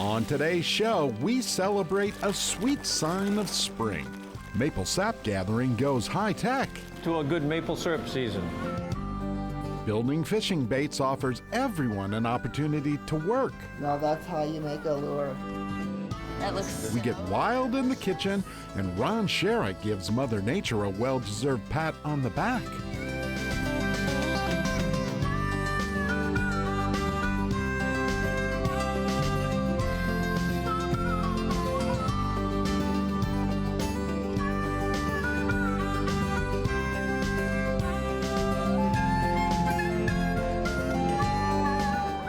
On today's show, we celebrate a sweet sign of spring. Maple sap gathering goes high-tech. To a good maple syrup season. Building fishing baits offers everyone an opportunity to work. Now that's how you make a lure. That looks We get wild in the kitchen, and Ron Sherrick gives Mother Nature a well-deserved pat on the back.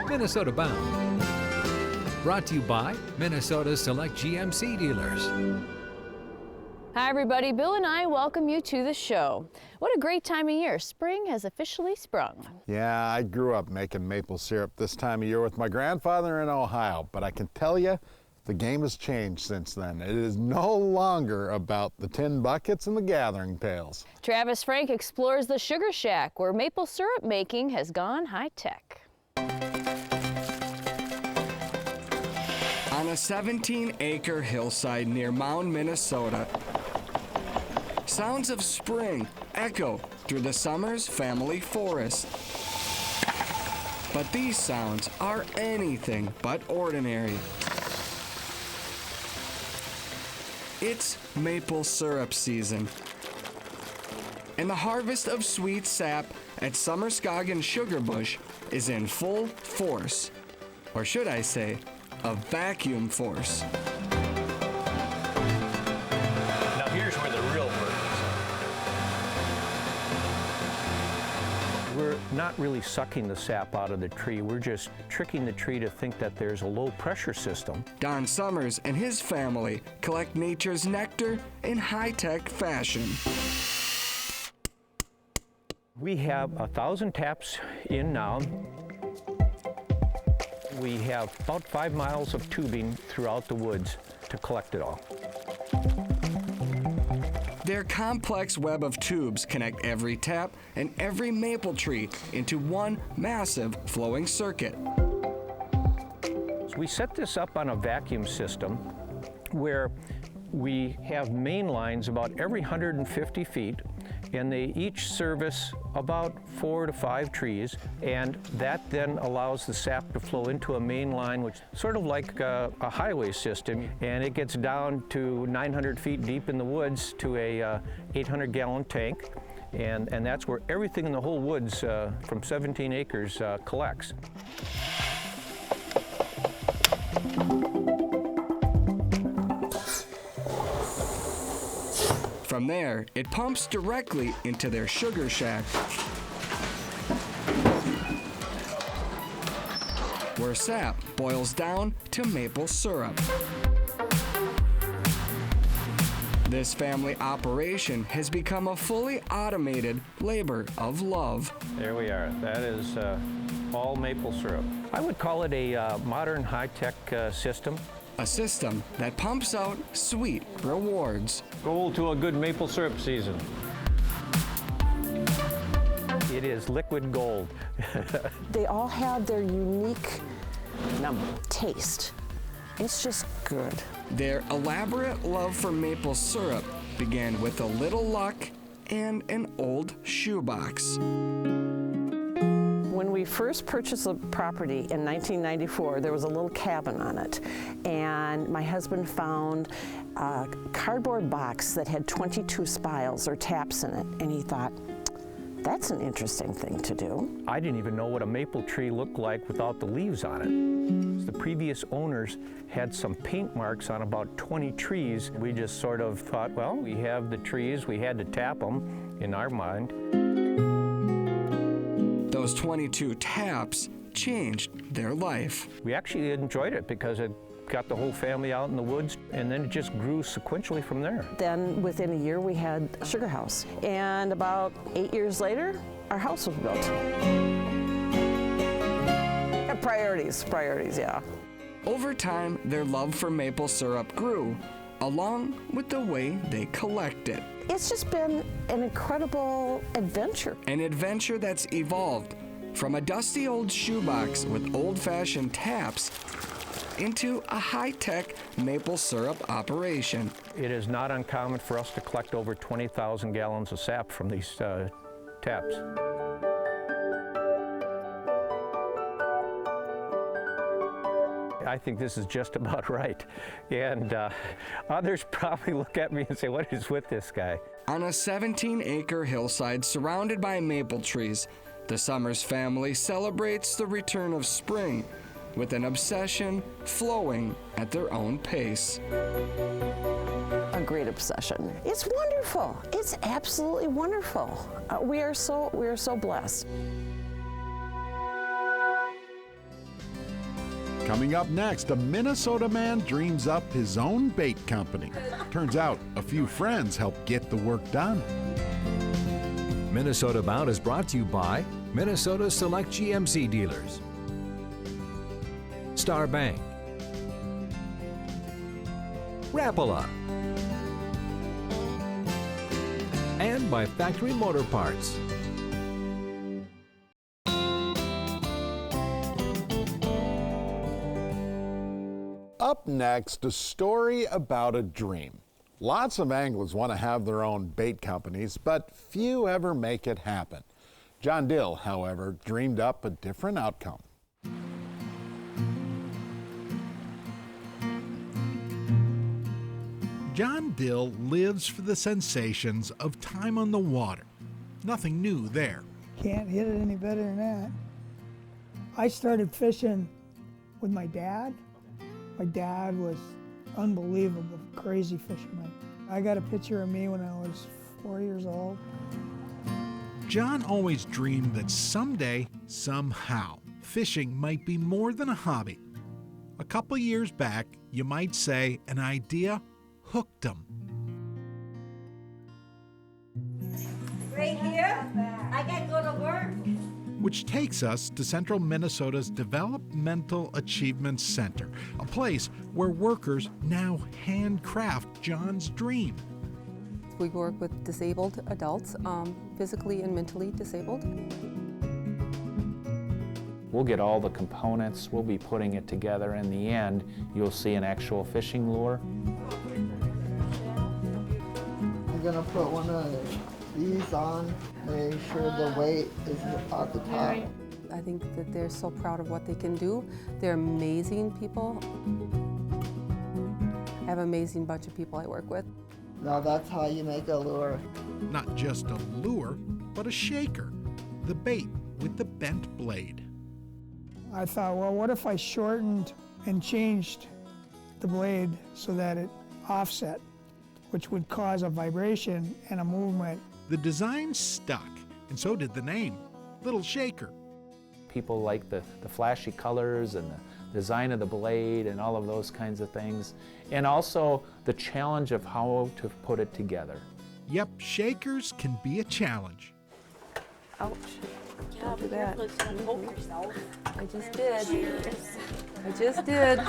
Minnesota Bound. Brought to you by Minnesota Select GMC dealers. Hi, everybody. Bill and I welcome you to the show. What a great time of year. Spring has officially sprung. Yeah, I grew up making maple syrup this time of year with my grandfather in Ohio, but I can tell you, the game has changed since then. It is no longer about the tin buckets and the gathering pails. Travis Frank explores the Sugar Shack, where maple syrup making has gone high-tech. On a 17-acre hillside near Mound, Minnesota, sounds of spring echo through the Summers family forest. But these sounds are anything but ordinary. It's maple syrup season, and the harvest of sweet sap at Summerskogen Sugar Bush is in full force, or should I say, a vacuum force. Now here's where the real work is. We're not really sucking the sap out of the tree. We're just tricking the tree to think that there's a low pressure system. Don Summers and his family collect nature's nectar in high-tech fashion. We have 1,000 taps in now. We have about 5 miles of tubing throughout the woods to collect it all. Their complex web of tubes connect every tap and every maple tree into one massive flowing circuit. So we set this up on a vacuum system where we have main lines about every 150 feet, and they each service about 4 to 5 trees, and that then allows the sap to flow into a main line, which is sort of like a highway system, and it gets down to 900 feet deep in the woods to a 800-gallon tank, and that's where everything in the whole woods from 17 acres collects. From there, it pumps directly into their sugar shack, where sap boils down to maple syrup. This family operation has become a fully automated labor of love. There we are. That is all maple syrup. I would call it a modern high-tech system. A system that pumps out sweet rewards. Gold to a good maple syrup season. It is liquid gold. They all have their unique taste. It's just good. Their elaborate love for maple syrup began with a little luck and an old shoebox. When we first purchased the property in 1994, there was a little cabin on it, and my husband found a cardboard box that had 22 spiles or taps in it, and he thought, that's an interesting thing to do. I didn't even know what a maple tree looked like without the leaves on it. The previous owners had some paint marks on about 20 trees. We just sort of thought, well, we have the trees, we had to tap them in our mind. Those 22 taps changed their life. We actually enjoyed it because it got the whole family out in the woods, and then it just grew sequentially from there. Then within a year we had a sugar house, and about 8 years later our house was built. Priorities, yeah. Over time, their love for maple syrup grew, along with the way they collect it. It's just been an incredible adventure. An adventure that's evolved from a dusty old shoebox with old-fashioned taps into a high-tech maple syrup operation. It is not uncommon for us to collect over 20,000 gallons of sap from these taps. I think this is just about right. And others probably look at me and say, what is with this guy? On a 17-acre hillside surrounded by maple trees, the Summers family celebrates the return of spring with an obsession flowing at their own pace. A great obsession. It's wonderful. It's absolutely wonderful. We are so blessed. Coming up next, a Minnesota man dreams up his own bait company. Turns out a few friends help get the work done. Minnesota Bound is brought to you by Minnesota Select GMC dealers, Star Bank, Rapala, and by Factory Motor Parts. Up next, a story about a dream. Lots of anglers want to have their own bait companies, but few ever make it happen. John Dill, however, dreamed up a different outcome. John Dill lives for the sensations of time on the water. Nothing new there. Can't hit it any better than that. I started fishing with my dad. My dad was unbelievable, crazy fisherman. I got a picture of me when I was 4 years old. John always dreamed that someday, somehow, fishing might be more than a hobby. A couple years back, you might say an idea hooked him. Right here, I can go to work. Which takes us to Central Minnesota's Developmental Achievement Center, a place where workers now handcraft John's dream. We work with disabled adults, physically and mentally disabled. We'll get all the components, we'll be putting it together. In the end, you'll see an actual fishing lure. I'm gonna put one of these on, make sure the weight is at the top. I think that they're so proud of what they can do. They're amazing people. I have an amazing bunch of people I work with. Now that's how you make a lure. Not just a lure, but a shaker, the bait with the bent blade. I thought, well, what if I shortened and changed the blade so that it offset, which would cause a vibration and a movement. The design stuck, and so did the name, Lil Shaker. People like the flashy colors and the design of the blade and all of those kinds of things, and also the challenge of how to put it together. Yep, shakers can be a challenge. Ouch. Yeah, Don't do but that. you're supposed to poke yourself. I just did. I just did.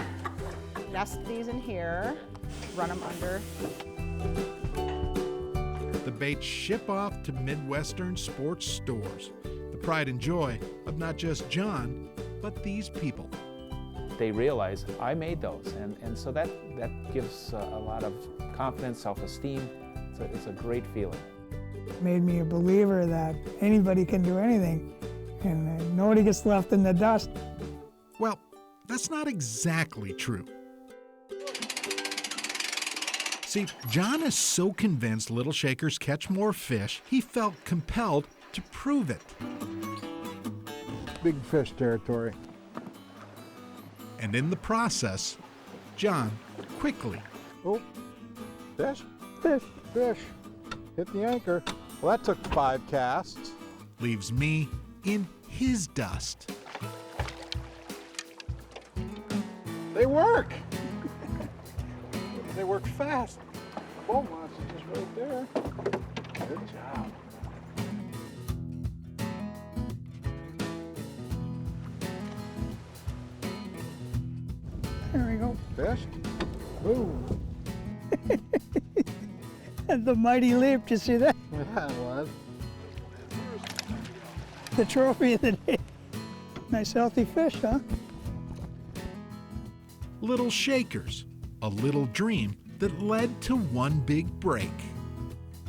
Nest these in here, run them under. The baits ship off to Midwestern sports stores. The pride and joy of not just John, but these people. They realize I made those, and so that gives a lot of confidence, self-esteem. It's a great feeling. Made me a believer that anybody can do anything, and nobody gets left in the dust. Well, that's not exactly true. See, John is so convinced Lil Shakers catch more fish, he felt compelled to prove it. Big fish territory. And in the process, John quickly. Oh, fish? Fish. Fish. Hit the anchor. Well, that took 5 casts. Leaves me in his dust. They work! They work fast. Bow monster's just right there. Good job. There we go. Fish? Ooh. The mighty leap, you see that? Yeah, it was. The trophy of the day. Nice healthy fish, huh? Lil Shakers, a little dream that led to one big break.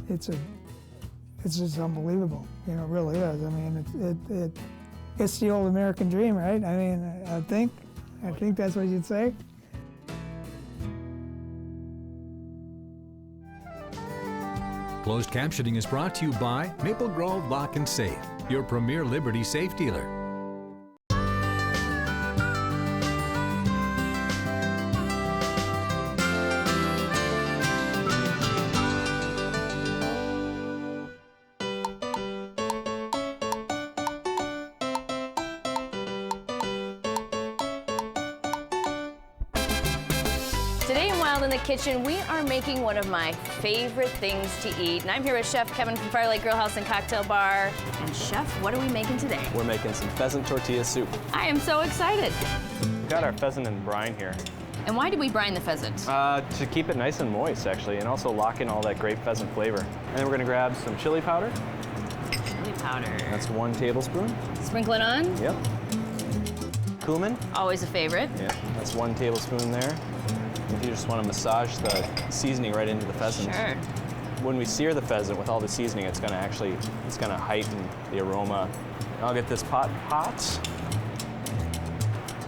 It's just unbelievable. You know, it really is. I mean, it's the old American dream, right? I mean, I think that's what you'd say. Closed captioning is brought to you by Maple Grove Lock and Safe, your premier Liberty safe dealer. Today in Wild in the Kitchen, we are making one of my favorite things to eat. And I'm here with Chef Kevin from Firelight Grill House and Cocktail Bar. And Chef, what are we making today? We're making some pheasant tortilla soup. I am so excited. We've got our pheasant in brine here. And why do we brine the pheasant? To keep it nice and moist, actually, and also lock in all that great pheasant flavor. And then we're gonna grab some chili powder. Chili powder. That's 1 tablespoon. Sprinkle it on. Yep. Cumin. Always a favorite. Yeah, that's 1 tablespoon there. If you just want to massage the seasoning right into the pheasant. Sure. When we sear the pheasant with all the seasoning, it's gonna heighten the aroma. I'll get this pot hot. So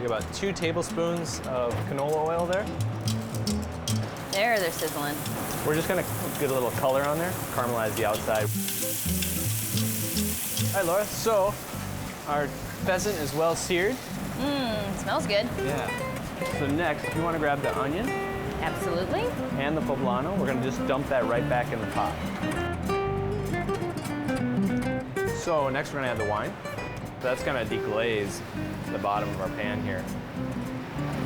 about 2 tablespoons of canola oil there. There, they're sizzling. We're just gonna get a little color on there, caramelize the outside. All right, Laura, so our pheasant is well seared. Smells good. Yeah. So next, if you want to grab the onion. Absolutely. And the poblano, we're going to just dump that right back in the pot. So next we're going to add the wine. That's going to deglaze the bottom of our pan here.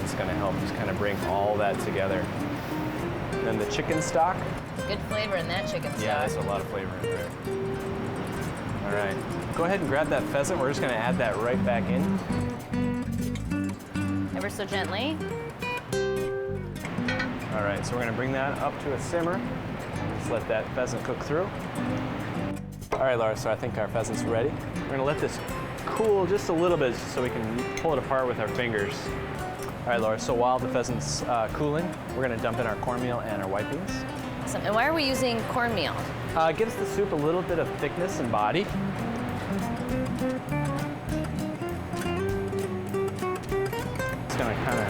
It's going to help just kind of bring all that together. And then the chicken stock. Good flavor in that chicken stock. Yeah, that's a lot of flavor in there. All right, go ahead and grab that pheasant. We're just going to add that right back in. Ever so gently. All right, so we're gonna bring that up to a simmer. Just let that pheasant cook through. All right, Laura, so I think our pheasant's ready. We're gonna let this cool just a little bit so we can pull it apart with our fingers. All right, Laura, so while the pheasant's cooling, we're gonna dump in our cornmeal and our white beans. Awesome. And why are we using cornmeal? Gives the soup a little bit of thickness and body. Gonna kind of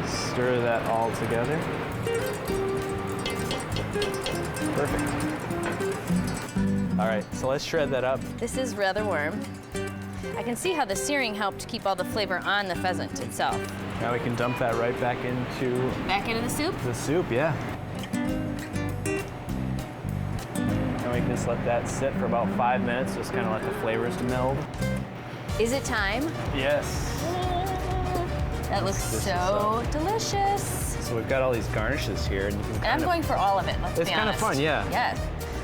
stir that all together. Perfect. All right, so let's shred that up. This is rather warm. I can see how the searing helped keep all the flavor on the pheasant itself. Now we can dump that right back into... Back into the soup? The soup, yeah. Now we can just let that sit for about 5 minutes, just kind of let the flavors meld. Is it time? Yes. That looks so delicious. So we've got all these garnishes here. And, you can I'm going for all of it, let's be honest. It's kind of fun, yeah. Yes.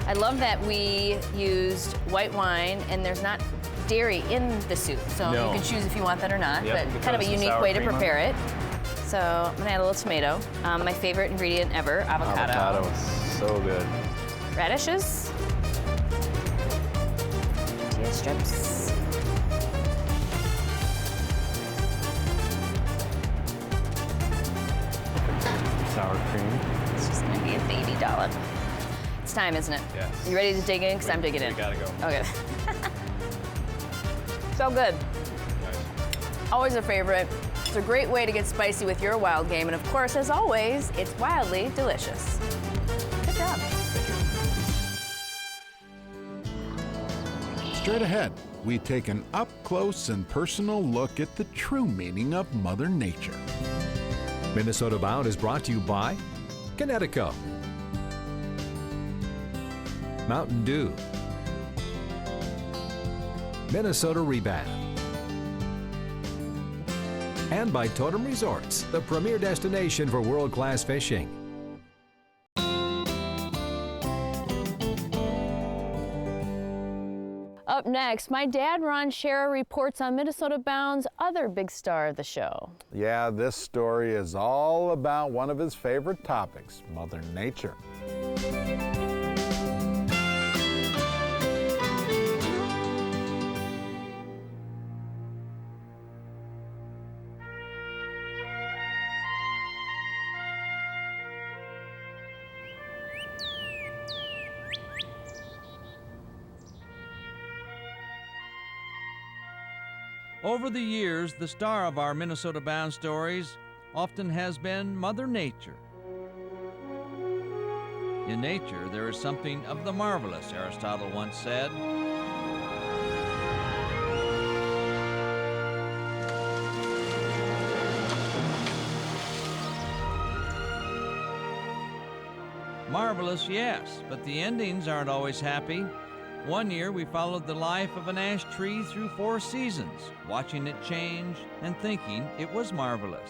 I love that we used white wine and there's not dairy in the soup. So you can choose if you want that or not, but kind of a unique way to prepare it. So I'm gonna add a little tomato. My favorite ingredient ever, avocado. Avocado is so good. Radishes. Tortilla strips. Sour cream. It's just gonna be a baby dollop. It's time, isn't it? Yes. You ready to dig in? Because I'm digging in. We gotta go. Okay. So good. Nice. Always a favorite. It's a great way to get spicy with your wild game. And of course, as always, it's wildly delicious. Good job. Straight ahead, we take an up-close and personal look at the true meaning of Mother Nature. Minnesota Bound is brought to you by Connecticut, Mountain Dew, Minnesota Rebound, and by Totem Resorts, the premier destination for world-class fishing. Up next, my dad, Ron Scherer, reports on Minnesota Bound's other big star of the show. Yeah, this story is all about one of his favorite topics, Mother Nature. Over the years, the star of our Minnesota Bound stories often has been Mother Nature. In nature, there is something of the marvelous, Aristotle once said. Marvelous, yes, but the endings aren't always happy. One year we followed the life of an ash tree through 4 seasons, watching it change and thinking it was marvelous.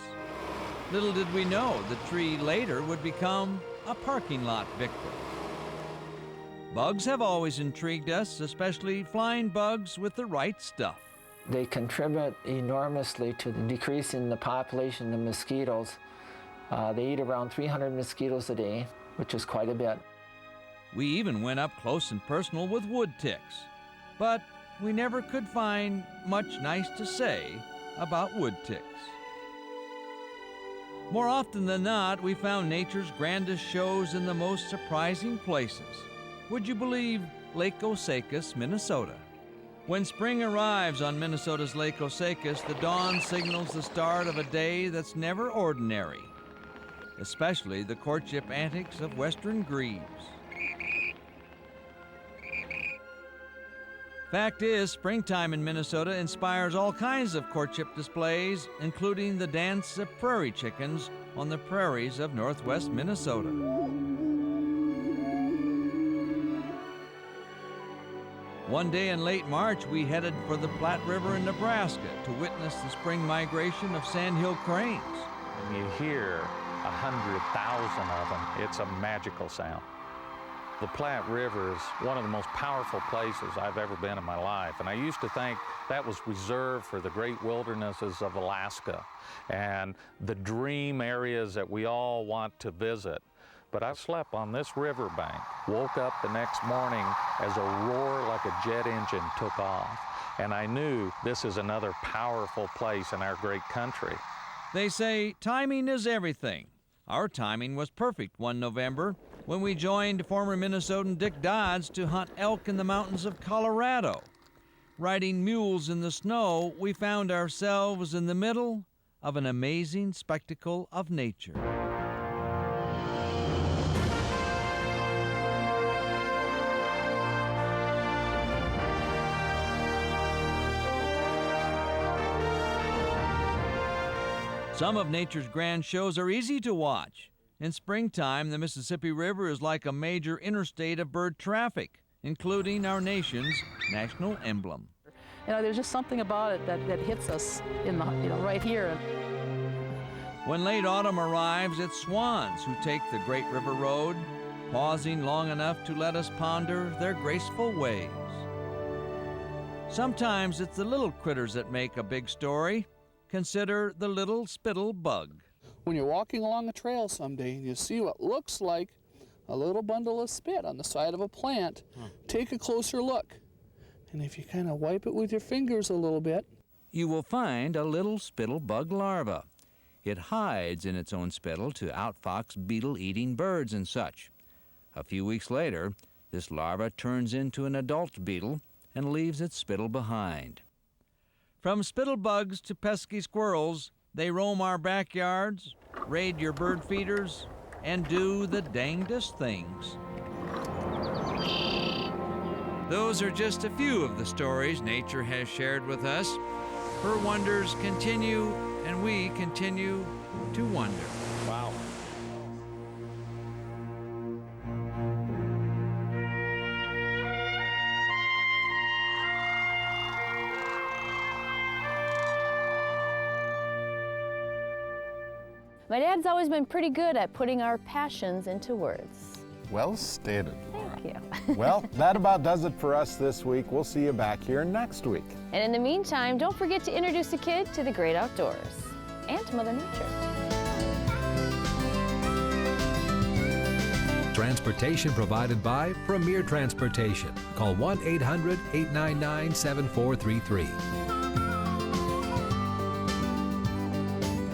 Little did we know the tree later would become a parking lot victim. Bugs have always intrigued us, especially flying bugs with the right stuff. They contribute enormously to the decrease in the population of mosquitoes. They eat around 300 mosquitoes a day, which is quite a bit. We even went up close and personal with wood ticks, but we never could find much nice to say about wood ticks. More often than not, we found nature's grandest shows in the most surprising places. Would you believe Lake Osakis, Minnesota? When spring arrives on Minnesota's Lake Osakis, the dawn signals the start of a day that's never ordinary, especially the courtship antics of western grebes. Fact is, springtime in Minnesota inspires all kinds of courtship displays, including the dance of prairie chickens on the prairies of northwest Minnesota. One day in late March, we headed for the Platte River in Nebraska to witness the spring migration of sandhill cranes. When you hear 100,000 of them, it's a magical sound. The Platte River is one of the most powerful places I've ever been in my life, and I used to think that was reserved for the great wildernesses of Alaska and the dream areas that we all want to visit. But I slept on this riverbank, woke up the next morning as a roar like a jet engine took off, and I knew this is another powerful place in our great country. They say timing is everything. Our timing was perfect one November when we joined former Minnesotan Dick Dodds to hunt elk in the mountains of Colorado. Riding mules in the snow, we found ourselves in the middle of an amazing spectacle of nature. Some of nature's grand shows are easy to watch. In springtime, the Mississippi River is like a major interstate of bird traffic, including our nation's national emblem. You know, there's just something about it that hits us in the, right here. When late autumn arrives, it's swans who take the great river road, pausing long enough to let us ponder their graceful ways. Sometimes it's the little critters that make a big story. Consider the little spittle bug. When you're walking along a trail someday and you see what looks like a little bundle of spit on the side of a plant, take a closer look. And if you kind of wipe it with your fingers a little bit, you will find a little spittle bug larva. It hides in its own spittle to outfox beetle-eating birds and such. A few weeks later, this larva turns into an adult beetle and leaves its spittle behind. From spittlebugs to pesky squirrels, they roam our backyards, raid your bird feeders, and do the dangdest things. Those are just a few of the stories nature has shared with us. Her wonders continue, and we continue to wonder. Wow. My dad's always been pretty good at putting our passions into words. Well stated, Laura. Thank you. Well, that about does it for us this week. We'll see you back here next week. And in the meantime, don't forget to introduce a kid to the great outdoors and to Mother Nature. Transportation provided by Premier Transportation. Call 1-800-899-7433.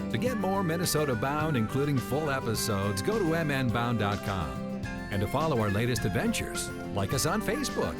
To get more Minnesota Bound, including full episodes, go to mnbound.com. And to follow our latest adventures, like us on Facebook.